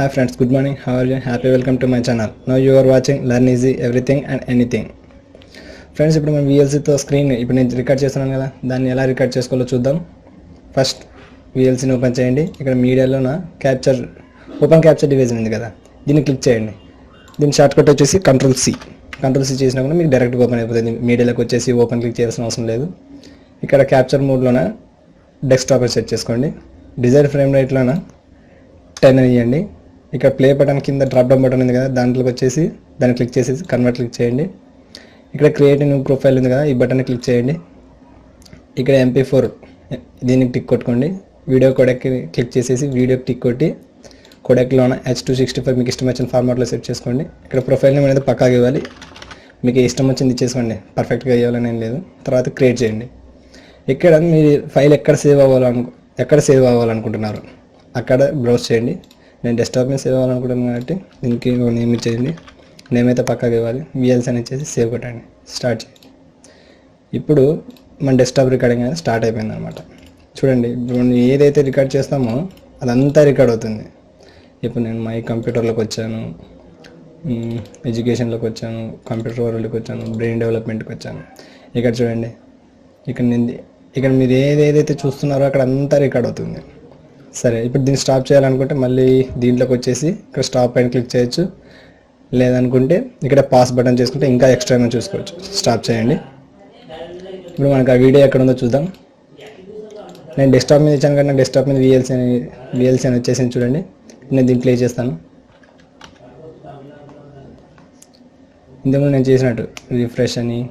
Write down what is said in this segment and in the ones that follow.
Hi friends, good morning. How are you? Happy welcome to my channel. Now you are watching Learn Easy Everything and Anything. Friends ఇప్పుడు మనం VLCతో screen ఇప్పుడు నేను record చేస్తున్నాను కదా, దాన్ని ఎలా రికార్డ్ చేసుకోవాలో చూద్దాం. ఫస్ట్ VLCని ఓపెన్ చేయండి. ఇక్కడ మీడియాలోన ఓపెన్ క్యాప్చర్ డివైస్ ఉంది కదా, దీన్ని క్లిక్ చేయండి. దీని షార్ట్ కట్ వచ్చేసి కంట్రోల్ సి చేసినా కూడా మీకు డైరెక్ట్గా ఓపెన్ అయిపోతుంది. మీడియాలోకి వచ్చేసి ఓపెన్ క్లిక్ చేయాల్సిన అవసరం లేదు. ఇక్కడ క్యాప్చర్ మోడ్లోన డెస్క్టాప్ సెట్ చేసుకోండి. డిజైర్ ఫ్రేమ్ రేట్లోన 10 ఇవ్వండి. ఇక్కడ ప్లే బటన్ కింద డ్రాప్ డౌన్ బటన్ ఉంది కదా, దాంట్లోకి వచ్చేసి దాన్ని క్లిక్ చేసేసి కన్వర్ట్ క్లిక్ చేయండి. ఇక్కడ క్రియేట్ న్యూ ప్రొఫైల్ ఉంది కదా, ఈ బటన్ని క్లిక్ చేయండి. ఇక్కడ MP4 దీనికి టిక్ కొట్టుకోండి. వీడియో కోడెక్ క్లిక్ చేసేసి వీడియోకి టిక్ కొట్టి కోడెక్లోన H265 మీకు ఇష్టం వచ్చిన ఫార్మాట్లో సెట్ చేసుకోండి. ఇక్కడ ప్రొఫైల్ నేమ్ అనేది పక్కాగా ఇవ్వాలి, మీకు ఇష్టం వచ్చింది ఇచ్చేసుకోండి, పర్ఫెక్ట్గా ఇవ్వాలని ఏం లేదు. తర్వాత క్రియేట్ చేయండి. ఇక్కడ మీ ఫైల్ ఎక్కడ సేవ్ అవ్వాలనుకుంటున్నారు అక్కడ బ్రౌజ్ చేయండి. నేను డెస్క్టాప్ మీద సేవ్ అవ్వాలనుకుంటున్నాను కాబట్టి దీనికి నేమ్ ఇచ్చేయండి. నేమ్ అయితే పక్కాగా ఇవ్వాలి. VLC అని ఇచ్చేసి సేవ్ కొట్టండి, స్టార్ట్ చేయండి. ఇప్పుడు మన డెస్క్టాప్ రికార్డింగ్ అనేది స్టార్ట్ అయిపోయింది అనమాట. చూడండి, ఇప్పుడు మనం ఏదైతే రికార్డ్ చేస్తామో అదంతా రికార్డ్ అవుతుంది. ఇప్పుడు నేను మై కంప్యూటర్లోకి వచ్చాను, ఎడ్యుకేషన్లోకి వచ్చాను, కంప్యూటర్ వరల్డ్కి వచ్చాను, బ్రెయిన్ డెవలప్మెంట్కి వచ్చాను. ఇక్కడ చూడండి, ఇక్కడ మీరు ఏదైతే చూస్తున్నారో అక్కడ అంతా రికార్డ్ అవుతుంది. సరే, ఇప్పుడు దీన్ని స్టాప్ చేయాలనుకుంటే మళ్ళీ దీంట్లోకి వచ్చేసి ఇక్కడ స్టాప్ పైన క్లిక్ చేయొచ్చు. లేదనుకుంటే ఇక్కడ పాస్ బటన్ చేసుకుంటే ఇంకా ఎక్స్ట్రా ఏమైనా చూసుకోవచ్చు. స్టాప్ చేయండి. ఇప్పుడు మనకు ఆ వీడియో ఎక్కడ ఉందో చూద్దాం. నేను డెస్క్టాప్ మీద ఇచ్చాను కానీ నాకు డెస్క్టాప్ మీద VLC అని వచ్చేసింది. చూడండి, నేను దీన్ని ప్లే చేస్తాను. ఇంతకుముందు నేను చేసినట్టు రిఫ్రెష్ అని,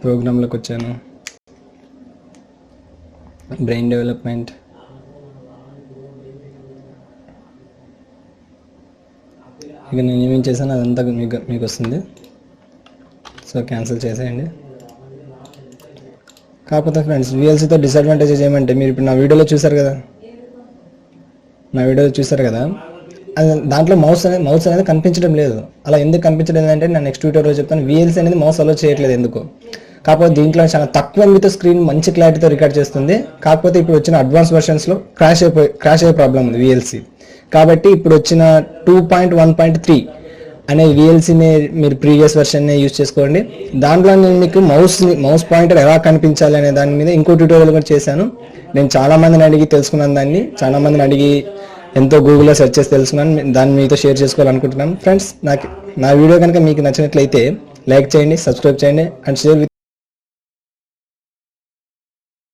ప్రోగ్రాంలోకి వచ్చాను, బ్రెయిన్ డెవలప్మెంట్, ఇక నేను ఏమేం చేశాను అదంతా మీకు వస్తుంది. సో క్యాన్సిల్ చేసేయండి. కాకపోతే ఫ్రెండ్స్, VLCతో డిసడ్వాంటేజెస్ ఏమంటే, మీరు ఇప్పుడు నా వీడియోలో చూసారు కదా, అది దాంట్లో మౌస్ అనేది కనిపించడం లేదు. అలా ఎందుకు కనిపించడం అంటే నేను నెక్స్ట్ వీడియోలో చెప్తాను. VLC అనేది మౌస్ అలో చేయట్లేదు ఎందుకు. కాకపోతే దీంట్లో చాలా తక్కువ MBతో స్క్రీన్ మంచి క్లారిటీతో రికార్డ్ చేస్తుంది. కాకపోతే ఇప్పుడు వచ్చిన అడ్వాన్స్ వర్షన్స్లో క్రాష్ అయ్యే ప్రాబ్లం ఉంది VLC. కాబట్టి ఇప్పుడు వచ్చిన 2.1.3 అనే VLCని మీరు ప్రీవియస్ వర్షన్ని యూజ్ చేసుకోండి. దాంట్లో నేను మీకు మౌస్ పాయింటర్ ఎలా కనిపించాలి అనే దాని మీద ఇంకో ట్యూటోరియల్ కూడా చేశాను. నేను చాలామందిని అడిగి తెలుసుకున్నాను దాన్ని, చాలామందిని అడిగి ఎంతో గూగుల్లో సెర్చ్ చేసి తెలుసుకున్నాను. దాన్ని మీతో షేర్ చేసుకోవాలనుకుంటున్నాను. ఫ్రెండ్స్, నా వీడియో కనుక మీకు నచ్చినట్లయితే లైక్ చేయండి, సబ్స్క్రైబ్ చేయండి అండ్ షేర్